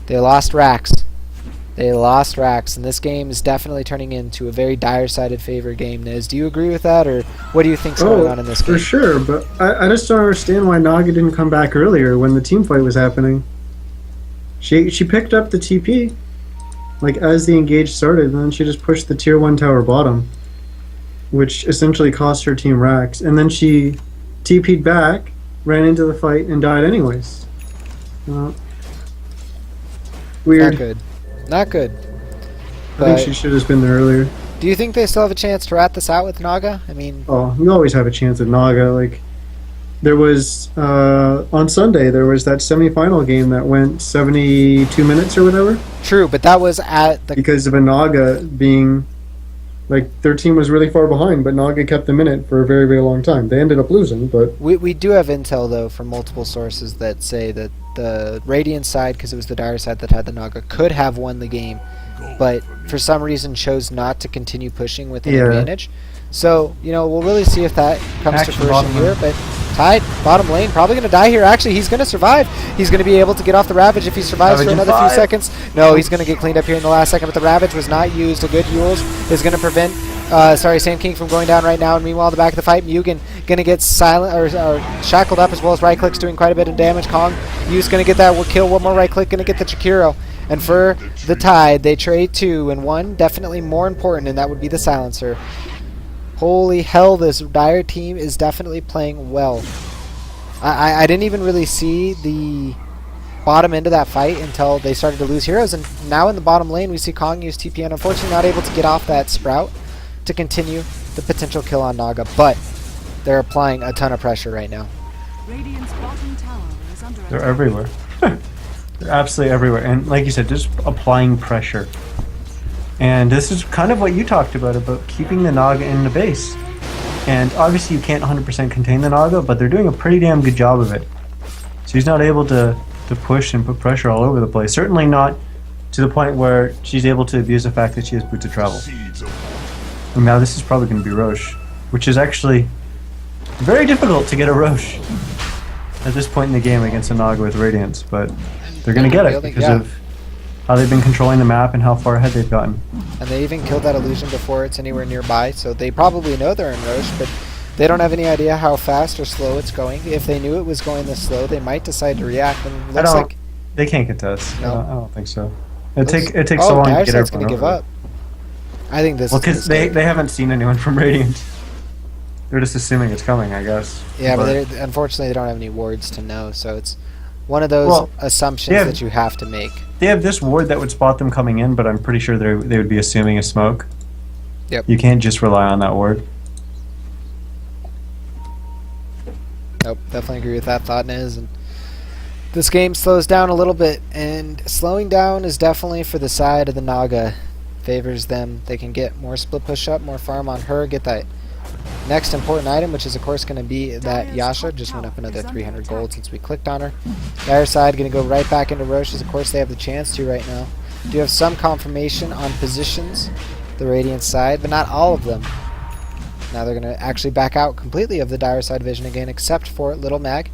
they lost Rax. They lost Rax, and this game is definitely turning into a very Dire-sided favor game. Niz, do you agree with that, or what do you think's going on in this game?
For sure, but I just don't understand why Naga didn't come back earlier when the team fight was happening. She picked up the TP, like, as the engage started, and then she just pushed the tier 1 tower bottom, which essentially cost her team Rax, and then she TP'd back, ran into the fight, and died anyways. Weird.
Not good. Not good.
I think she should have been there earlier.
Do you think they still have a chance to rat this out with Naga? I mean...
Oh, you always have a chance at Naga. Like, there was, on Sunday, there was that semifinal game that went 72 minutes or whatever.
True, but that was at the...
Because of a Naga being... Like, their team was really far behind, but Naga kept them in it for a very, very long time. They ended up losing, but...
We do have intel, though, from multiple sources that say that the Radiant side, because it was the Dire side that had the Naga, could have won the game, but for some reason chose not to continue pushing with an advantage. So, you know, we'll really see if that comes to fruition here, but Tide, bottom lane, probably going to die here. Actually, he's going to survive. He's going to be able to get off the Ravage if he survives for another few seconds. No, he's going to get cleaned up here in the last second, but the Ravage was not used. A good Yules is going to prevent Sand King from going down right now, and meanwhile, in the back of the fight, Mugen going to get silent or shackled up, as well as right clicks doing quite a bit of damage. Kong Yu's going to get that kill, one more right click, going to get the Chikiro. And for the Tide, they trade 2, and one definitely more important, and that would be the Silencer. Holy hell, this Dire team is definitely playing well. I didn't even really see the bottom end of that fight until they started to lose heroes, and now in the bottom lane we see Kong use TP, and unfortunately not able to get off that Sprout to continue the potential kill on Naga, but they're applying a ton of pressure right now.
Radiant's bottom tower is under
They're
attack.
everywhere. They're absolutely everywhere. And like you said, just applying pressure. And this is kind of what you talked about keeping the Naga in the base. And obviously you can't 100% contain the Naga, but they're doing a pretty damn good job of it. So he's not able to push and put pressure all over the place. Certainly not to the point where she's able to abuse the fact that she has boots of travel. And now this is probably going to be Roche, which is actually very difficult to get a Roche at this point in the game against a Naga with Radiance, but they're going to get it because of how they've been controlling the map and how far ahead they've gotten.
And they even killed that illusion before it's anywhere nearby, so they probably know they're in Roche, but they don't have any idea how fast or slow it's going. If they knew it was going this slow, they might decide to react, and it looks like...
They can't get to us.
No.
I don't think so. It takes so long to get everyone
going to give
over.
up. I think this
Well,
is
because they haven't seen anyone from Radiant. They're just assuming it's coming, I guess.
Yeah, but unfortunately they don't have any wards to know, so it's one of those assumptions that you have to make.
They have this ward that would spot them coming in, but I'm pretty sure they would be assuming a smoke.
Yep.
You can't just rely on that ward.
Nope, definitely agree with that thought, Niz. And this game slows down a little bit, and slowing down is definitely for the side of the Naga. Favors them. They can get more split push up, more farm on her, get that next important item, which is of course going to be that Yasha. Just went up another 300 gold since we clicked on her. Dire side going to go right back into Roche's. Of course they have the chance to right now. Do have some confirmation on positions, the Radiant side, but not all of them. Now they're going to actually back out completely of the Dire side vision again, except for Little Mag.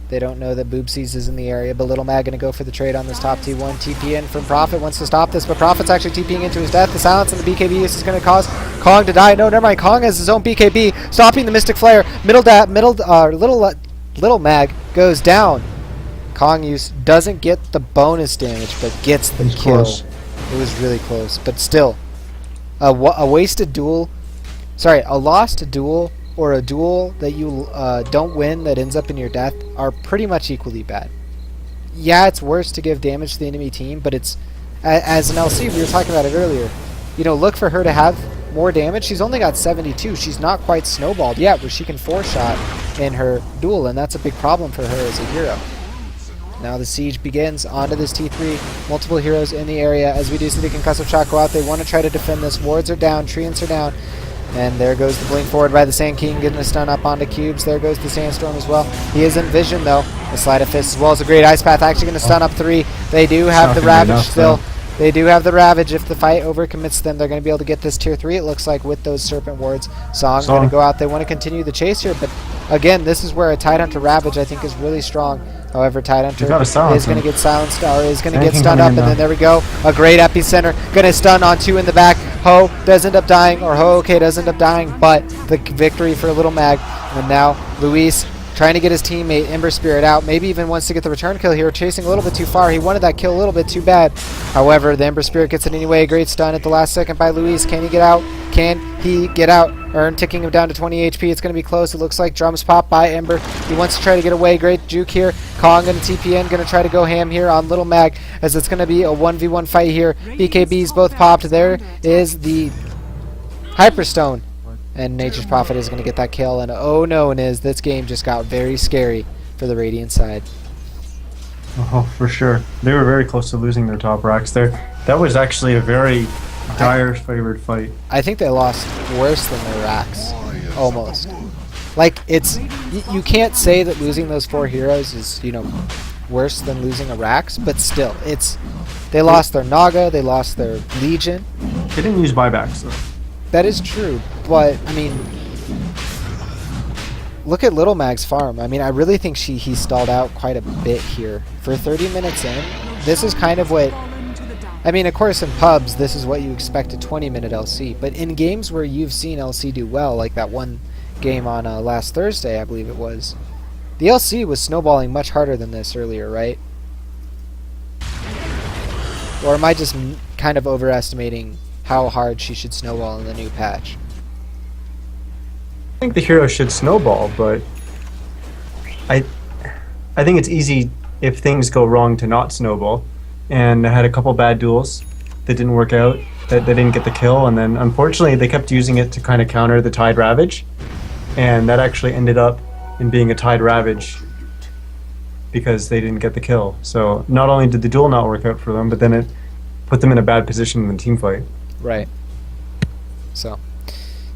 They don't know that Boobsies is in the area, but Little Mag going to go for the trade on this top T1. TP in from Prophet, wants to stop this, but Prophet's actually TPing into his death. The silence and the BKB use is going to cause Kong to die. No, never mind. Kong has his own BKB, stopping the Mystic Flare. Little Mag goes down. Kong use doesn't get the bonus damage, but gets the kill.
Close.
It was really close, but still, a wasted duel. Sorry, a lost duel or a duel that you don't win that ends up in your death are pretty much equally bad. Yeah, it's worse to give damage to the enemy team, but it's, as an LC, we were talking about it earlier, you know, look for her to have more damage. She's only got 72. She's not quite snowballed yet, where she can 4-shot in her duel, and that's a big problem for her as a hero. Now the siege begins onto this T3. Multiple heroes in the area. As we do see the concussive shot go out, they want to try to defend this. Wards are down, treants are down. And there goes the blink forward by the Sand King, getting a stun up onto cubes. There goes the Sandstorm as well. He is in vision though. The Sleight of Fist as well as a great Ice Path actually going to stun up 3. They do have the Ravage still. They do have the Ravage. If the fight overcommits them, they're going to be able to get this tier 3, it looks like, with those Serpent Wards. Song's going to go out. They want to continue the chase here, but again, this is where a Tidehunter Ravage, I think, is really strong. However, Tidehunter is going to get silenced, or is going to get stunned up, and then there we go. A great Epicenter. Going to stun on 2 in the back. Ho does end up dying, or Ho-Okay does end up dying, but the victory for Little Mag. And now Luis trying to get his teammate Ember Spirit out. Maybe even wants to get the return kill here. Chasing a little bit too far. He wanted that kill a little bit too bad. However, the Ember Spirit gets it anyway. Great stun at the last second by Luis. Can he get out? Can he get out? Ern ticking him down to 20 HP. It's going to be close. It looks like drums pop by Ember. He wants to try to get away. Great juke here. Kong going to TPN. Going to try to go ham here on Little Mag, as it's going to be a 1v1 fight here. BKBs both popped. There is the Hyperstone. And Nature's Prophet is going to get that kill. And oh no, Niz, this game just got very scary for the Radiant side.
Oh, for sure. They were very close to losing their top racks there. That was actually a very dire favored fight.
I think they lost worse than their racks. Almost. Like, it's... You can't say that losing those 4 heroes is, you know, worse than losing a racks, but still, it's... They lost their Naga, they lost their Legion.
They didn't use buybacks, though.
That is true, but, I mean... Look at Little Mag's farm. I mean, I really think he stalled out quite a bit here. For 30 minutes in, this is kind of what... I mean, of course, in pubs, this is what you expect a 20-minute LC. But in games where you've seen LC do well, like that one game on last Thursday, I believe it was, the LC was snowballing much harder than this earlier, right? Or am I just kind of overestimating how hard she should snowball in the new patch?
I think the hero should snowball, but I think it's easy if things go wrong to not snowball. And I had a couple bad duels that didn't work out, that they didn't get the kill, and then unfortunately they kept using it to kind of counter the Tide Ravage, and that actually ended up in being a Tide Ravage because they didn't get the kill. So not only did the duel not work out for them, but then it put them in a bad position in the team fight.
Right. So,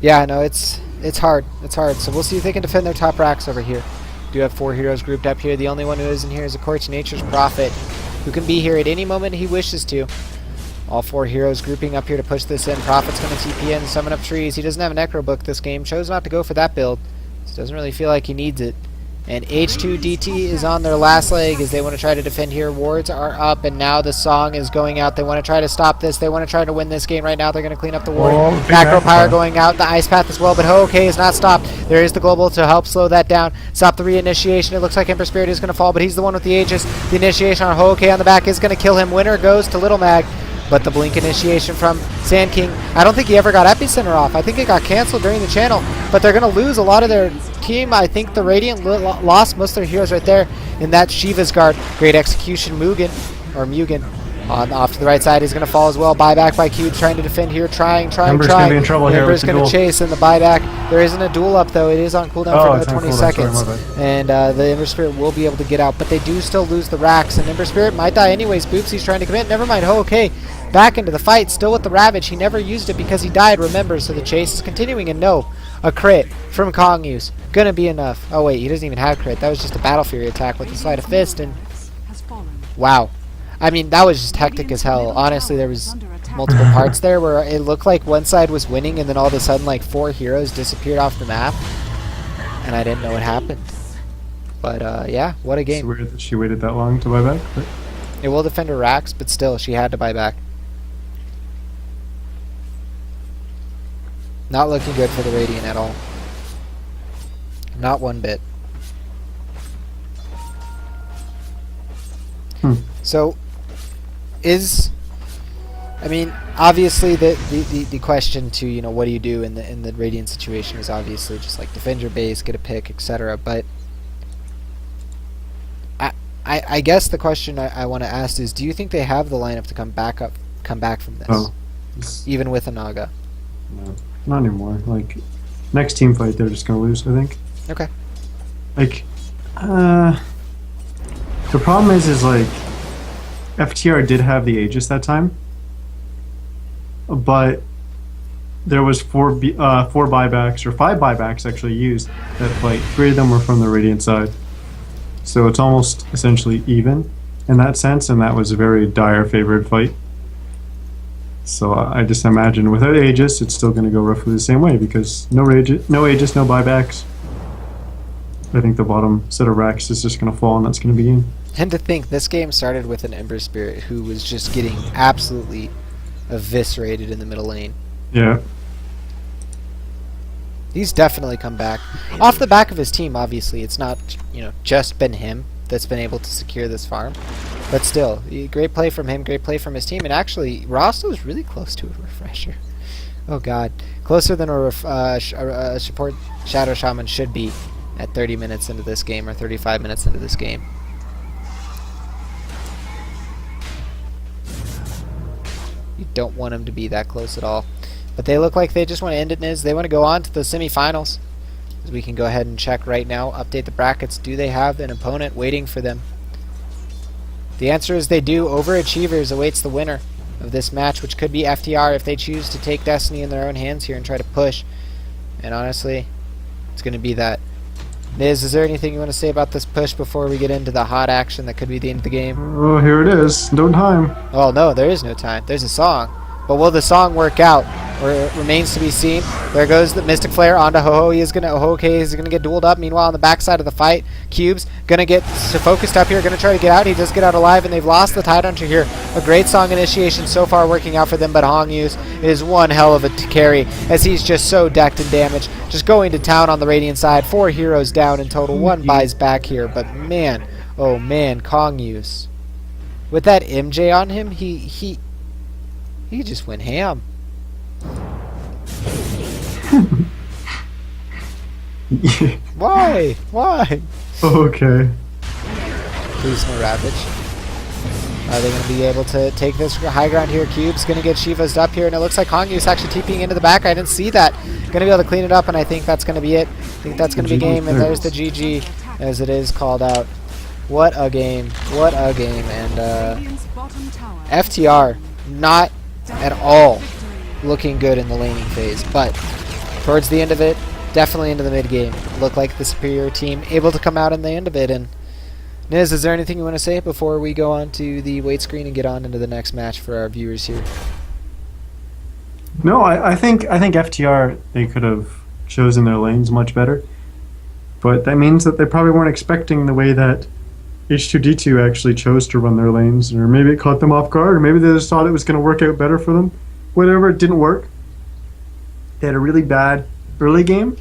yeah, no, it's hard. It's hard. So we'll see if they can defend their top racks over here. Do have 4 heroes grouped up here. The only one who isn't here is, of course, Nature's Prophet, who can be here at any moment he wishes to. All 4 heroes grouping up here to push this in. Prophet's going to TP in, summon up trees. He doesn't have a Necro Book this game. Chose not to go for that build. So doesn't really feel like he needs it. And H2DT is on their last leg as they want to try to defend here. Wards are up, and now the song is going out. They want to try to stop this. They want to try to win this game right now. They're going to clean up the ward. Macro Pyre going out. The Ice Path as well, but Ho-Okay is not stopped. There is the Global to help slow that down. Stop the reinitiation. It looks like Ember Spirit is going to fall, but he's the one with the Aegis. The initiation on Ho-Okay on the back is going to kill him. Winner goes to Little Mag. But the blink initiation from Sand King, I don't think he ever got Epicenter off. I think it got canceled during the channel. But they're going to lose a lot of their team. I think the Radiant lost most of their heroes right there in that Shiva's Guard. Great execution. Mugen off to the right side. He's going to fall as well. Buyback by Q, trying to defend here. Trying.
Ember's going to be in trouble here.
Ember's going to chase in the buyback. There isn't a duel up, though. It is on cooldown for another 20 seconds. And the Ember Spirit will be able to get out. But they do still lose the racks. And Ember Spirit might die anyways. Boopsy's trying to commit. Never mind. Okay. Back into the fight, still with the Ravage. He never used it because he died, remember, so the chase is continuing, and no, a crit from Kong use. Gonna be enough. Oh wait, he doesn't even have crit. That was just a Battle Fury attack with the Sleight of Fist, and wow. I mean, that was just hectic as hell. Honestly, there was multiple parts there where it looked like one side was winning, and then all of a sudden, like, 4 heroes disappeared off the map, and I didn't know what happened. But, yeah, what a game.
It's weird that she waited that long to buy back. But
it will defend her racks, but still, she had to buy back. Not looking good for the Radiant at all. Not one bit. So, I mean, obviously the question to, you know, what do you do in the Radiant situation is obviously just like defend your base, get a pick, etc. But I guess the question I want to ask is, do you think they have the lineup to come back from this, even with a Naga?
No, not anymore. Like, next team fight, they're just gonna lose, I think.
Okay.
Like, the problem is like, FTR did have the Aegis that time, but there was four buybacks, or 5 buybacks actually used that fight. 3 of them were from the Radiant side. So it's almost essentially even in that sense, and that was a very dire favored fight. So I just imagine without Aegis, it's still going to go roughly the same way, because no Aegis, no buybacks. I think the bottom set of racks is just going to fall, and that's going to be game.
And to think, this game started with an Ember Spirit who was just getting absolutely eviscerated in the middle lane.
Yeah.
He's definitely come back. Off the back of his team, obviously. It's not, just been him that's been able to secure this farm. But still, great play from him, great play from his team. And actually, Rosto's really close to a refresher. Oh god. Closer than a support Shadow Shaman should be at 30 minutes into this game, or 35 minutes into this game. You don't want him to be that close at all. But they look like they just want to end it, Niz. They want to go on to the semifinals. As we can go ahead and check right now, update the brackets. Do they have an opponent waiting for them? The answer is they do. Overachievers awaits the winner of this match, which could be FTR if they choose to take destiny in their own hands here and try to push. And honestly, it's going to be that. Niz, is there anything you want to say about this push before we get into the hot action that could be the end of the game?
Oh, here it is. No time.
Oh no, there is no time. There's a song. But will the song work out? Or it remains to be seen. There goes the Mystic Flare onto Ho-Ho. He is gonna get dueled up. Meanwhile, on the backside of the fight, Cube's gonna get focused up here, gonna try to get out. He does get out alive, and they've lost the Tidehunter here. A great song initiation so far working out for them, but Hongyus is one hell of a carry, as he's just so decked in damage. Just going to town on the Radiant side. 4 heroes down in total. 1 buys back here, but man, oh man, Hongyus. With that MJ on him, he just went ham. Why? Why?
Okay.
Please no Ravage. Are they going to be able to take this high ground here? Cube's going to get Shiva's up here, and it looks like Hongyu's actually TPing into the back. I didn't see that. Going to be able to clean it up, and I think that's going to be it. I think that's going to be game, and there's the GG, as it is called out. What a game. What a game. And
Radiant's bottom tower
FTR, not at all looking good in the laning phase, but towards the end of it, definitely into the mid game, looked like the superior team, able to come out in the end of it. And Niz, is there anything you want to say before we go on to the wait screen and get on into the next match for our viewers here?
No, I think FTR, they could have chosen their lanes much better, but that means that they probably weren't expecting the way that H2D2 actually chose to run their lanes, or maybe it caught them off guard, or maybe they just thought it was going to work out better for them. Whatever, it didn't work. They had a really bad early game.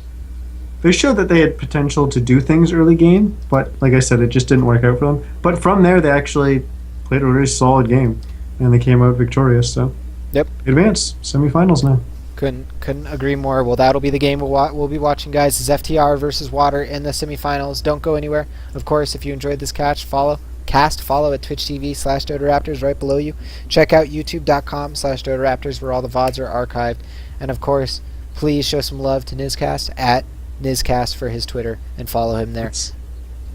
They showed that they had potential to do things early game, but like I said, it just didn't work out for them. But from there, they actually played a really solid game, and they came out victorious. So,
Yep.
Advance semifinals now.
Couldn't agree more. Well, that'll be the game we'll be watching, guys. Is FTR versus Water in the semifinals. Don't go anywhere. Of course, if you enjoyed this follow at Twitch TV/DotaRaptors right below you. Check out YouTube.com/DotaRaptors where all the VODs are archived. And of course, please show some love to Nizcast at Nizcast for his Twitter and follow him there.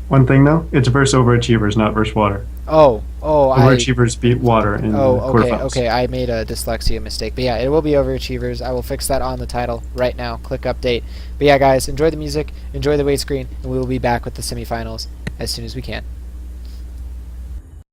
One thing though, it's versus Overachievers, not versus Water. Overachievers beat Water in the quarterfinals.
Okay, I made a dyslexia mistake. But yeah, it will be Overachievers. I will fix that on the title right now. Click update. But yeah, guys, enjoy the music, enjoy the wait screen, and we will be back with the semifinals as soon as we can.